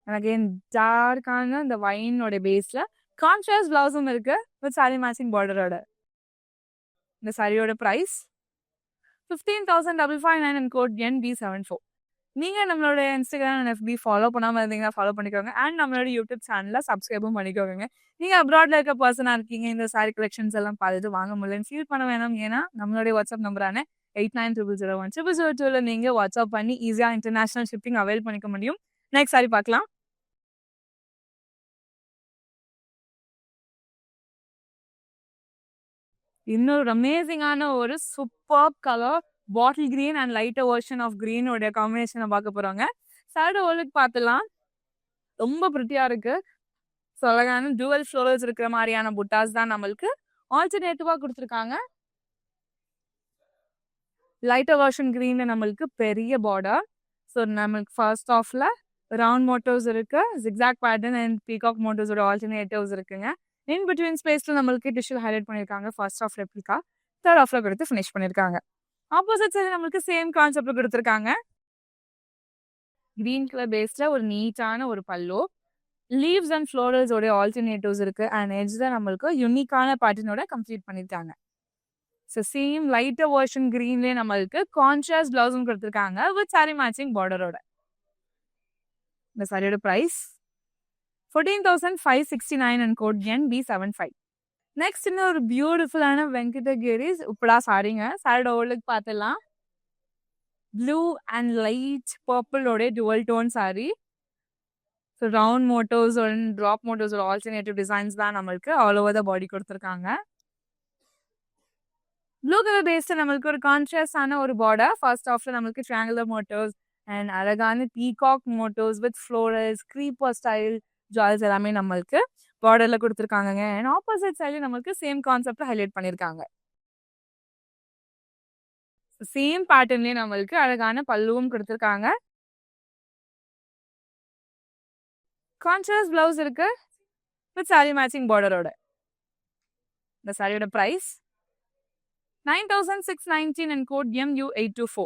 அண்ட் அகைன் டார்க்கான இந்த வைனோட பேஸ்ல கான்ட்ராஸ்ட் பிளவுஸும் இருக்கு வித் சாரி மேட்சிங் பார்டரோட. இந்த சாரியோட பிரைஸ் 15,559 அண்ட் கோட் NB74. நீங்க நம்மளோட இன்ஸ்டாகிராம் அண்ட் FB ஃபாலோ பண்ணாம இருந்தீங்கன்னா ஃபாலோ பண்ணிக்கோங்க. அண்ட் நம்மளோட யூடியூப் சேனல்ல சப்ஸ்கிரைபும் பண்ணிக்கோங்க. நீங்க அப்ராட்ல இருக்க பர்சனா இருக்கீங்க, இந்த சாரி கலெக்ஷன்ஸ் எல்லாம் பார்த்துட்டு வாங்க முடியலன்னு ஃபீல் பண்ண வேணாம். ஏன்னா நம்மளுடைய வாட்ஸ்அப் நம்பரான 8900010002 நீங்க வாட்ஸ்அப் பண்ணி ஈஸியா இன்டர்நேஷனல் ஷிப்பிங் அவைல் பண்ணிக்க முடியும். நெக்ஸ்ட் சாரி பார்க்கலாம். இன்னொரு அமேசிங்கான ஒரு super colour bottle green and lighter version of green உடைய காம்பினேஷனை பார்க்க போறாங்க. சைடு ஓலுக்கு பார்த்துலாம் ரொம்ப பிரிட்டியா இருக்கு. ஸோ அழகான டூவல் ஃப்ளோரல்ஸ் இருக்கிற மாதிரியான புட்டாஸ் தான் நம்மளுக்கு ஆல்டர்னேட்டிவா கொடுத்துருக்காங்க. லைட்டர் வெர்ஷன் கிரீன்ல நம்மளுக்கு பெரிய பார்டர். ஸோ நம்மளுக்கு ஃபர்ஸ்ட் ஆஃப்ல ரவுண்ட் மோட்டோஸ் இருக்கு, ஜிக்ஸாக் பேட்டர்ன் அண்ட் பீகாக் மோட்டோஸோட ஆல்டர்னேட்டிவ்ஸ் இருக்குங்க. இன் பிட்வீன் ஸ்பேஸ்ல நம்மளுக்கு டிஷ்யூ ஹைலைட் பண்ணியிருக்காங்க. ஃபர்ஸ்ட் ஆஃப் ரெப்ளிகா, தேர்ட் ஆஃப்ல கொடுத்து ஃபினிஷ் பண்ணியிருக்காங்க. ஆப்போசிட் சைடு நம்மளுக்கு சேம் கான்செப்ட்ல கொடுத்துருக்காங்க. கிரீன் கலர் பேஸ்ல ஒரு நீட்டான ஒரு பல்லு, லீவ்ஸ் அண்ட் ஃப்ளோரல்ஸோட ஆல்டர்னேட்டிவ்ஸ் இருக்கு அண்ட் எட்ஜ்ல நம்மளுக்கு யூனிக்கான பேட்டர்னோட கம்ப்ளீட் பண்ணியிருக்காங்க. ஸோ சேம் லைட்டர் வெர்ஷன் கிரீன்லேயே நம்மளுக்கு கான்ட்ராஸ்ட் பிளவுஸும் கொடுத்துருக்காங்க வித் சாரி மேட்சிங் பார்டரோட. இந்த சாரியோட price 14,569 and code NB75. Next இன்னும் ஒரு பியூட்டிஃபுல்லான வெங்கடகிரிஸ் உப்படா சாரிங்க. சாரியோட ஓல்டுக்கு பார்த்துலாம் ப்ளூ அண்ட் லைட் பர்பிளோட dual tone sari. So round motifs drop மோட்டோஸோட ஆல்டர்னேட்டிவ் டிசைன்ஸ் தான் நம்மளுக்கு ஆல் ஓவர் த பாடி கொடுத்துருக்காங்க. ப்ளூ கலர் பேஸ்ட் நம்மளுக்கு ஒரு கான்ட்ராஸ்டான ஒரு பார்டர். ஃபர்ஸ்ட் ஆஃப்ல நம்மளுக்கு ட்ரையாங்குலர் மோட்டோஸ் அண்ட் அழகான peacock motifs with florals creeper style jewels எல்லாமே நம்மளுக்கு பார்டர்ல கொடுத்துருக்காங்க. அண்ட் ஆப்போசிட் சைடு நம்மளுக்கு சேம் கான்செப்ட்ல ஹைலைட் பண்ணியிருக்காங்க. சேம் பேட்டர்ன்லயே நம்மளுக்கு அழகான பல்லுவும் கொடுத்துருக்காங்க. கான்ட்ராஸ்ட் பிளவுஸ் இருக்கு வித் சாரி மேட்சிங் பார்டரோட. இந்த சாரியோட price 9,619 and code MU824.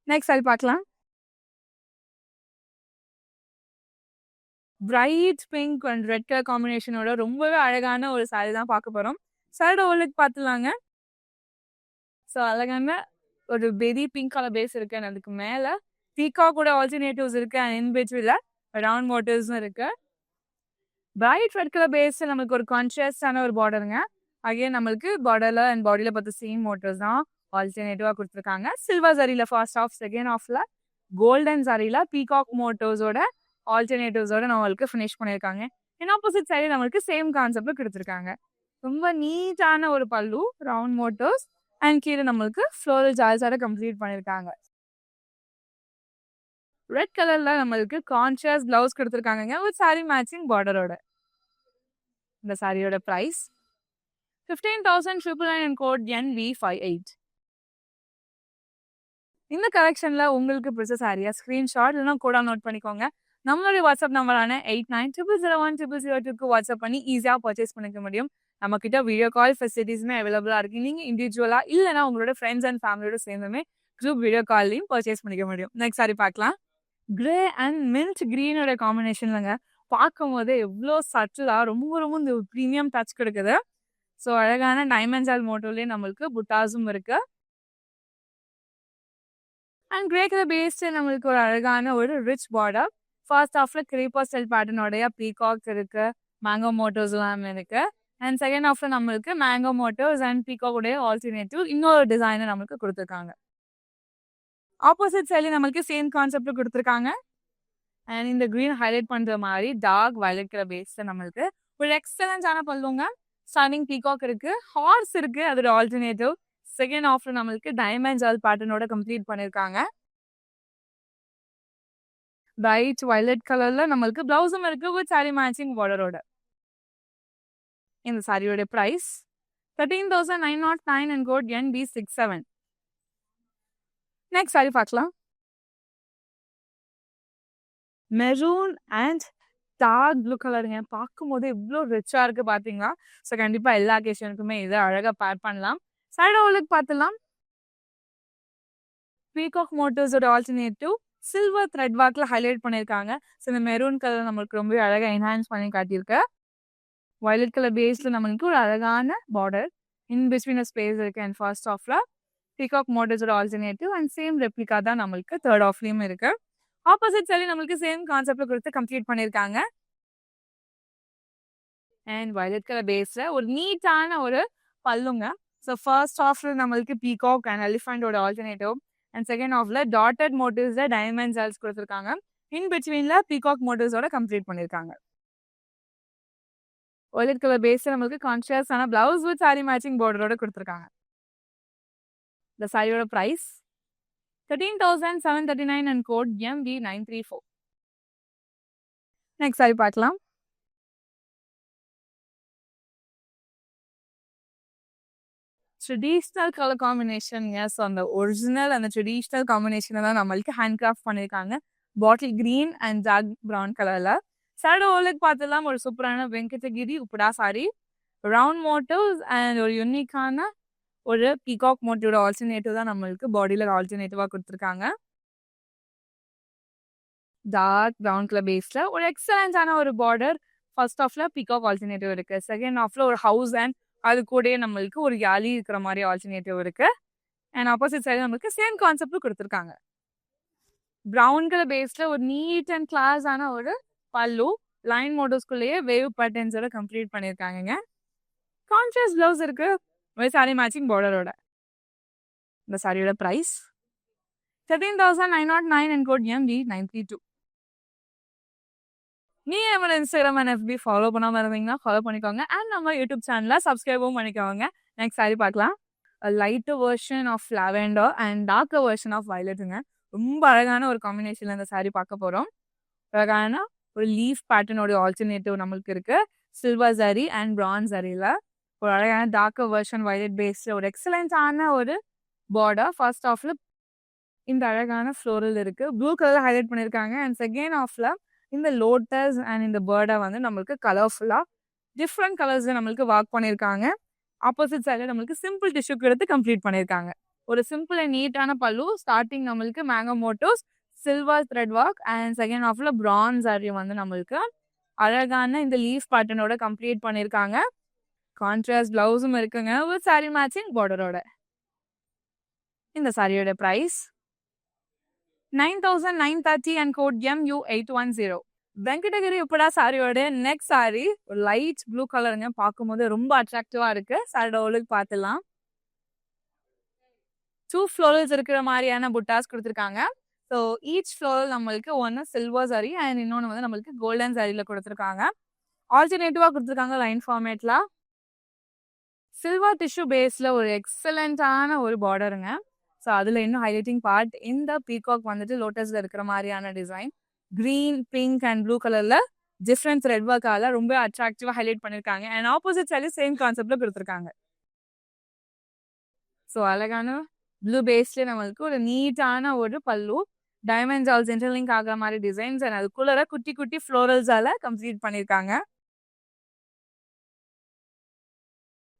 Next sari பார்க்கலாம். Bright pink and red colour காம்பினேஷனோட ரொம்பவே அழகான ஒரு சாரி தான் பார்க்க போறோம். சாரியோட ஓலுக்கு பார்த்துலாங்க. ஸோ அழகான ஒரு பெரி பிங்க் கலர் பேஸ் இருக்கு அண்ட் அதுக்கு மேல பீகாக் கூட ஆல்டர்னேட்டிவ்ஸ் இருக்கு அண்ட் இன் பிட்வீன்ல ரவுண்ட் மோட்டிவ்ஸும் இருக்கு. பிரைட் ரெட் கலர் பேஸ் நம்மளுக்கு ஒரு கான்ட்ராஸ்டான ஒரு பார்டருங்க. அகைன் நம்மளுக்கு பார்டர்ல அண்ட் பாடியில பார்த்து சேம் மோட்டிவ்ஸ் தான் ஆல்டர்னேட்டிவா கொடுத்துருக்காங்க. சில்வர் சரியில ஃபர்ஸ்ட் ஆஃப், செகண்ட் ஆஃப்ல கோல்டன் சரியில பீகாக் மோட்டோஸோட ஆல்டர்னேட்டிவ்ஸோட நம்மளுக்கு ஃபினிஷ் பண்ணியிருக்காங்க. இன் ஆப்போசிட் சைடு நம்மளுக்கு சேம் கான்செப்ட்ல கொடுத்துருக்காங்க. ரொம்ப நீட்டான ஒரு பல்லு, ரவுண்ட் மோட்டோஸ் அண்ட் கீழே நம்மளுக்கு ஃப்ளோரல் ஜால்ஸோட கம்ப்ளீட் பண்ணியிருக்காங்க. ரெட் கலர்ல நம்மளுக்கு கான்ட்ராஸ்ட் பிளவுஸ் கொடுத்துருக்காங்க ஒரு சாரி மேட்சிங் பார்டரோட. இந்த சாரியோட பிரைஸ் 15,999 அண்ட் கோட் NB58. இந்த கலெக்ஷன்ல உங்களுக்கு பிடிச்ச சாரியா ஸ்கிரீன்ஷாட் இல்லைன்னா கூட நோட் பண்ணிக்கோங்க. நம்மளுடைய வாட்ஸ்அப் நம்பரான 8900010002க்கு வாட்ஸ்அப் பண்ணி ஈஸியாக பர்ச்சேஸ் பண்ணிக்க முடியும். நம்ம கிட்ட வீடியோ கால் ஃபெசிலிட்டிஸுமே அவைலபிளா இருக்கு. நீங்க இண்டிவிஜுவலா இல்லைன்னா உங்களோட ஃப்ரெண்ட்ஸ் அண்ட் ஃபேமிலியோட சேர்ந்துமே குரூப் வீடியோ கால்லையும் பர்ச்சேஸ் பண்ணிக்க முடியும். நெக்ஸ்ட் சாரி பார்க்கலாம். கிரே அண்ட் மின்ட் கிரீனோட காம்பினேஷன்லங்க பார்க்கும் போதே எவ்வளோ சட்டிலா ரொம்ப ரொம்ப இந்த ப்ரீமியம் டச் கொடுக்குது. ஸோ அழகான டைமண்ட் ஜால் மோட்டோலேயே நம்மளுக்கு புட்டாஸும் இருக்கு அண்ட் கிரே கலர் பேஸ்ட் நம்மளுக்கு ஒரு அழகான ஒரு ரிச் பார்டர். ஃபர்ஸ்ட் ஆஃப்ல கிரீப்பர் ஸ்டைல் பேட்டர்னோடைய பீகாக் இருக்கு, மேங்கோ மோட்டோஸ் எல்லாமே இருக்கு அண்ட் செகண்ட் ஆஃப்ல நம்மளுக்கு மேங்கோ மோட்டோஸ் அண்ட் பீகாக் உடைய ஆல்டர்னேட்டிவ் இன்னொரு டிசைனை நம்மளுக்கு கொடுத்துருக்காங்க. ஆப்போசிட் சைட்ல நம்மளுக்கு சேம் கான்செப்ட் கொடுத்துருக்காங்க அண்ட் இந்த கிரீன் ஹைலைட் பண்ற மாதிரி டார்க் வயலட் கலர் பேஸ்ல நம்மளுக்கு ஒரு எக்ஸலன்ஸான பல்லுங்க. ஸ்டன்னிங் பீகாக் இருக்கு, ஹார்ஸ் இருக்கு, அதோட ஆல்டர்னேட்டிவ். செகண்ட் ஆஃப்ல நம்மளுக்கு டைமண்ட் ஜால் பேட்டர்னோட கம்ப்ளீட் பண்ணியிருக்காங்க. பிரைட் வயலட் கலர்ல நம்மளுக்கு பிளவுஸும் இருக்கு வித் சாரி மேட்சிங் பார்டரோட. இந்த சாரியோட price 13,909 and code NB67. Next sari பார்க்கலாம். மெரூன் அண்ட் டார்க் ப்ளூ கலருங்க. பார்க்கும்போது எவ்வளோ ரிச்சா இருக்கு பார்த்தீங்களா? ஸோ கண்டிப்பாக எல்லா அக்கேஷனுக்குமே இதை அழகாக பேர் பண்ணலாம். சைடு ஓலுக்கு பார்த்துலாம். பீகாக் மோட்டோஸோட ஆல்டர்னேட்டிவ் சில்வர் த்ரெட் ஒர்க்ல ஹைலைட் பண்ணியிருக்காங்க. ஸோ இந்த மெரூன் கலர் நம்மளுக்கு ரொம்ப அழகாக என்ஹான்ஸ் பண்ணி காட்டியிருக்கு. வயலட் கலர் பேஸ்ல நம்மளுக்கு ஒரு அழகான பார்டர் இன் பிட்வீன் ஸ்பேஸ் இருக்கு அண்ட் ஃபர்ஸ்ட் ஆஃப்ல பீகாக் மோட்டோஸோட ஆல்டர்னேட்டிவ் அண்ட் சேம் ரெப்ளிகா தான் நம்மளுக்கு தேர்ட் ஆஃப்லயும் இருக்கு. ஆப்போசிட் சைடு நம்மளுக்கு சேம் கான்செப்ட்ல கொடுத்து கம்ப்ளீட் பண்ணியிருக்காங்க அண்ட் வயலட் கலர் பேஸ்ல ஒரு நீட்டான ஒரு பல்லுங்க. ஸோ ஃபர்ஸ்ட் ஆஃப்ல நம்மளுக்கு பீகாக் அண்ட் எலிஃபண்டோட ஆல்டர்னேட்டிவ் அண்ட் செகண்ட் ஆஃப்ல டாட்டட் மோட்டிவ்ஸ்ல டைமண்ட் ஜால்ஸ் கொடுத்துருக்காங்க. இன் பிட்வீன்ல பீகாக் மோட்டிவ்ஸோட கம்ப்ளீட் பண்ணியிருக்காங்க. வயலட் கலர் பேஸ்ல நம்மளுக்கு கான்ட்ராஸ்டான பிளவுஸ் வித் சாரி மேட்சிங் பார்டரோட கொடுத்துருக்காங்க. இந்த சாரியோட price 13,739 and code MB934. Next sari பார்க்கலாம். Traditional colour combination. எஸ், அந்த ஒரிஜினல் அந்த ட்ரெடிஷ்னல் காம்பினேஷனை தான் நம்மளுக்கு ஹேண்ட் கிராஃப்ட் பண்ணியிருக்காங்க. Bottle green and dark brown கலரில். சாரோட ஓலுக்கு பார்த்துலாம் ஒரு சூப்பரான Venkatagiri Uppada sorry. Round motives and ஒரு யூனிக்கான ஒரு பீகாக் மோட்டிவோட ஆல்டர்னேட்டிவ் தான் நம்மளுக்கு பாடியில் ஆல்டர்னேட்டிவாக கொடுத்துருக்காங்க. டார்க் ப்ரௌன் கலர் பேஸில் ஒரு எக்ஸலண்டான ஒரு பார்டர். ஃபர்ஸ்ட் ஆஃப்ல பீகாக் ஆல்டர்னேட்டிவ் இருக்கு. செகண்ட் ஆஃப்ல ஒரு ஹவுஸ் அண்ட் அது கூட நம்மளுக்கு ஒரு யாலி இருக்கிற மாதிரி ஆல்டர்னேட்டிவ் இருக்கு. அண்ட் ஆப்போசிட் சைடு நம்மளுக்கு சேம் கான்செப்டும் கொடுத்துருக்காங்க. ப்ரௌன் கலர் பேஸில் ஒரு நீட் அண்ட் கிளாஸான ஒரு பல்லு லைன் மோட்டோஸ்குள்ளேயே வேவ் பேட்டர்ன்ஸோட கம்ப்ளீட் பண்ணியிருக்காங்க. கான்ட்ராஸ்ட் ப்ளவுஸ் இருக்கு சாரி மேட்சிங் பார்டரோட. இந்த சாரியோட ப்ரைஸ் 13,909 அண்ட் கோட் MB932. நீங்க நம்மளோட இன்ஸ்டாகிராம் அண்ட் FB ஃபாலோ பண்ணாமல் இருந்தீங்கன்னா ஃபாலோ பண்ணிக்கோங்க. அண்ட் நம்ம யூடியூப் சேனலை சப்ஸ்கிரைபும் பண்ணிக்கோங்க. நெக்ஸ்ட் சாரி பார்க்கலாம். Light version of lavender and darker version of வயலட்டுங்க. ரொம்ப அழகான ஒரு காம்பினேஷன்ல இந்த சாரி பார்க்க போகிறோம். அழகான ஒரு லீஃப் பேட்டர்னோட ஆல்டர்னேட்டிவ் நம்மளுக்கு இருக்கு. சில்வர் ஜரி அண்ட் பிரான்ஸ் ஜரியில் ஒரு அழகான டார்க்கர் வெர்ஷன் வயலட் பேஸில் ஒரு எக்ஸலண்டான ஒரு பார்டர். ஃபர்ஸ்ட் ஆஃப்ல இந்த அழகான ஃப்ளோரல் இருக்கு. ப்ளூ கலர் ஹைலைட் பண்ணியிருக்காங்க. அண்ட் செகண்ட் ஆஃப்ல இந்த லோட்டஸ் அண்ட் இந்த பேர்டை வந்து நம்மளுக்கு கலர்ஃபுல்லாக டிஃப்ரெண்ட் கலர்ஸில் நம்மளுக்கு ஒர்க் பண்ணியிருக்காங்க. ஆப்போசிட் சைடில் நம்மளுக்கு சிம்பிள் டிஷ்யூக்கு எடுத்து கம்ப்ளீட் பண்ணியிருக்காங்க. ஒரு சிம்பிள் அண்ட் நீட்டான பல்லு. ஸ்டார்டிங் நம்மளுக்கு mango motifs silver thread work and second ஆஃப்ல பிரான்ஸ் சாரி வந்து நம்மளுக்கு அழகான இந்த லீஃப் பேட்டர்னோட கம்ப்ளீட் பண்ணியிருக்காங்க. கான்ட்ராஸ்ட் பிளவுஸும் இருக்குங்க வித் சாரி மேட்சிங் பார்டரோட. இந்த சாரியோட price 9,930 and code MU810. Venkatagiri Uppada சாரியோட நெக்ஸ்ட் சாரி ஒரு லைட் ப்ளூ கலருங்க. பார்க்கும்போது ரொம்ப அட்ராக்டிவா இருக்கு. சாரியோட ஓலுக்கு பார்த்துலாம். 2 ஃப்ளோரல்ஸ் இருக்கிற மாதிரியான புட்டாஸ் கொடுத்துருக்காங்க. ஸோ ஈச் ஃப்ளோரல் நம்மளுக்கு ஒன்று சில்வர் சாரி அண்ட் இன்னொன்று வந்து நம்மளுக்கு கோல்டன் சாரியில் கொடுத்துருக்காங்க. ஆல்டர்னேட்டிவாக கொடுத்துருக்காங்க லைன் ஃபார்மேட்ல. சில்வர் டிஷ்யூ பேஸில் ஒரு எக்ஸலண்டான ஒரு பார்டருங்க. ஸோ அதில் இன்னும் ஹைலைட்டிங் பார்ட் இந்த பீகாக் வந்துட்டு லோட்டஸில் இருக்கிற மாதிரியான design. Green, pink and blue கலரில் டிஃப்ரெண்ட் த்ரெட் ஒர்க்கால ரொம்ப அட்ராக்டிவாக ஹைலைட் பண்ணியிருக்காங்க. அண்ட் ஆப்போசிட் சைடு சேம் கான்செப்டில் கொடுத்துருக்காங்க. ஸோ அழகான ப்ளூ பேஸ்லேயே நம்மளுக்கு ஒரு நீட்டான ஒரு பல்லு. டைமண்ட் ஜால்ஸ் இன்டர்லிங்க் ஆகிற மாதிரி டிசைன்ஸ் அண்ட் அதுக்குள்ளே குட்டி குட்டி ஃப்ளோரல்ஸால கம்ப்ளீட் பண்ணியிருக்காங்க.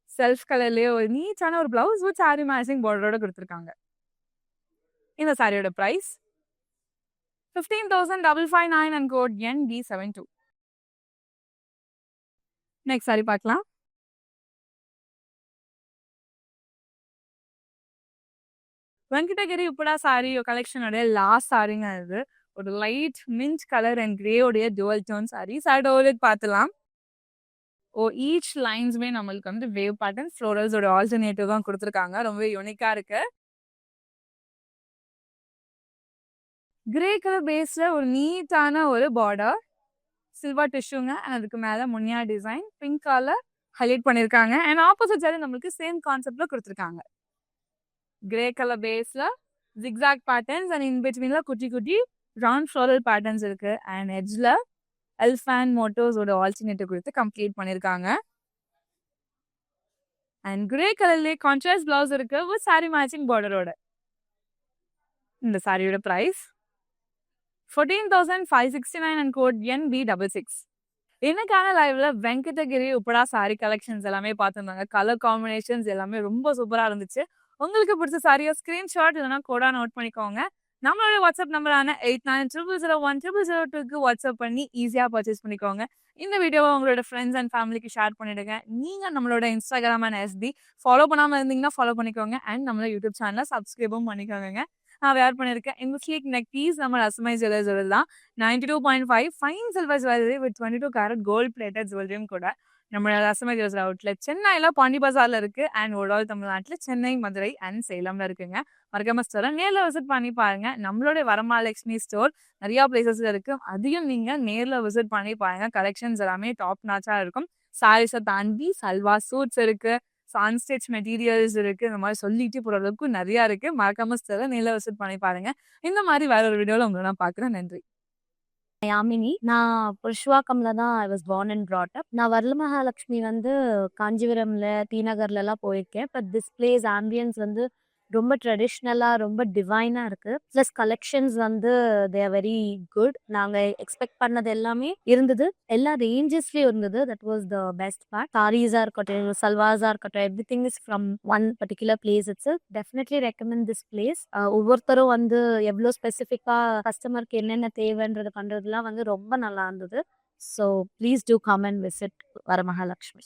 செல்ஃப் கலர்லேயே ஒரு நீட்டான ஒரு பிளவுஸ் வித் சாரி மேட்சிங் பார்டரோட கொடுத்துருக்காங்க. இந்த சாரியோட price 15,559 and code ND72. Next sari பார்க்கலாம். வெங்கடகிரி உப்புடா சாரி கலெக்ஷனோட லாஸ்ட் சாரிங்க. இது ஒரு லைட் மின்ட் கலர் அண்ட் கிரேயோடைய டுவல் டோன் சாரி. சாரியோட பார்த்துலாம். ஈச் லைன்ஸுமே நம்மளுக்கு வந்து வேவ் பேட்டர்ன் ஃப்ளோரல்ஸோட ஆல்டர்னேட்டிவ் தான் கொடுத்துருக்காங்க. ரொம்ப யூனிக்கா இருக்கு. கிரே கலர் பேஸ்ல ஒரு நீட்டான ஒரு பார்டர். சில்வர் டிஷ்யூங்க. அண்ட் அதுக்கு மேலே முன்னியா டிசைன் பிங்க் கலர் ஹைலைட் பண்ணியிருக்காங்க. அண்ட் ஆப்போசிட் சைடு நம்மளுக்கு சேம் கான்செப்ட்ல கொடுத்துருக்காங்க. கிரே கலர் பேஸ்ல ஜிக்ஸாக் பேட்டர்ன்ஸ் அண்ட் இன் பிட்வீன்ல குட்டி குட்டி ரவுண்ட் ஃப்ளோரல் பேட்டர்ன்ஸ் இருக்கு. அண்ட் எட்ஜ்ல எல்ஃபேன் மோட்டோஸோட ஆல்டர்னேட்டிவ் கொடுத்து கம்ப்ளீட் பண்ணியிருக்காங்க. அண்ட் கிரே கலர்லேயே கான்ட்ராஸ்ட் பிளவுஸ் இருக்கு வித் சாரி மேட்சிங் பார்டரோட. இந்த சாரியோட ப்ரைஸ் 14,569 அண்ட் கோட் NB66. இன்னைக்கான லைவ்ல வெங்கடகிரி உப்புடா சாரி கலெக்ஷன்ஸ் எல்லாமே பார்த்துருந்தாங்க. கலர் காம்பினேஷன்ஸ் எல்லாமே ரொம்ப சூப்பராக இருந்துச்சு. உங்களுக்கு பிடிச்ச சாரியை ஸ்கிரீன்ஷாட் இல்லைனா கோடா நோட் பண்ணிக்கோங்க. நம்மளோட வாட்ஸ்அப் நம்பரான 8900010002க்கு வாட்ஸ்அப் பண்ணி ஈஸியாக பர்ச்சேஸ் பண்ணிக்கோங்க. இந்த வீடியோவை உங்களோட ஃப்ரெண்ட்ஸ் அண்ட் ஃபேமிலிக்கு ஷேர் பண்ணிடுங்க. நீங்கள் நம்மளோட இன்ஸ்டாகிராம் அண்ட் FB ஃபாலோ பண்ணாமல் இருந்தீங்கன்னா ஃபாலோ பண்ணிக்கோங்க. அண்ட் நம்மளோட யூடியூப் சேனலை சப்ஸ்கிரைபும் பண்ணிக்கோங்க. நான் வேர் பண்ணியிருக்கேன் இந்த ஸ்லீக் நெக் பீஸ் நம்ம ரசமை ஜுவல்லர்ஸ் தான். 92.5 fine silver jewellery with 22 carat gold plated ஜுவல்லரியும் கூட நம்மளோட ரசமை ஜுவல்லர் அவுட்லெட் சென்னையில் பாண்டி பஜார்ல இருக்கு. அண்ட் ஓடால் தமிழ்நாட்டில் சென்னை, மதுரை அண்ட் சேலம்ல இருக்குங்க. மறக்காம ஸ்டோரை நேரில் விசிட் பண்ணி பாருங்க. நம்மளோட வரமகாலட்சுமி ஸ்டோர் நிறைய பிளேசஸ்ல இருக்கு. அதையும் நீங்க நேரில் விசிட் பண்ணி பாருங்க. கலெக்ஷன்ஸ் எல்லாமே டாப் நாச்சா இருக்கும். சாரீஸை தாண்டி சல்வா சூட்ஸ் இருக்கு. ஆன் ஸ்டிச் மெட்டீரியல்ஸ் இருக்கு. இந்த மாதிரி சொல்லிட்டே போற அளவுக்கு நிறையா இருக்கு. மறக்காம ஸ்டோரை நேர்ல விசிட் பண்ணி பாருங்க. இந்த மாதிரி வேற ஒரு வீடியோல உங்களை நான் பார்க்குறேன். நன்றி. யாமினி. நான் புருஷவாக்கம்ல தான் I was born and brought up. நான் வரலமகாலட்சுமி வந்து காஞ்சிபுரம்ல, டி நகர்லலாம் போயிருக்கேன். பட் திஸ் பிளேஸ் ஆம்பியன்ஸ் வந்து ரொம்ப ட்ரெடிஷ்னலா, ரொம்ப டிவைனா இருக்கு. ப்ளஸ் கலெக்ஷன்ஸ் வந்து தே ஆர் வெரி குட். நாங்க எக்ஸ்பெக்ட் பண்ணது எல்லாமே இருந்தது. எல்லா ரேஞ்சஸ்லயும் இருந்தது. That was the best part. சாரீஸா இருக்கட்டும், சல்வார்ஸா இருக்கட்டும், everything is from one particular place itself. Definitely recommend this place. ஒவ்வொருத்தரும் வந்து எவ்வளோ ஸ்பெசிஃபிக்கா கஸ்டமருக்கு என்னென்ன தேவைன்றது பண்றதுலாம் வந்து ரொம்ப நல்லா இருந்தது. So please do come and visit Varamahalakshmi.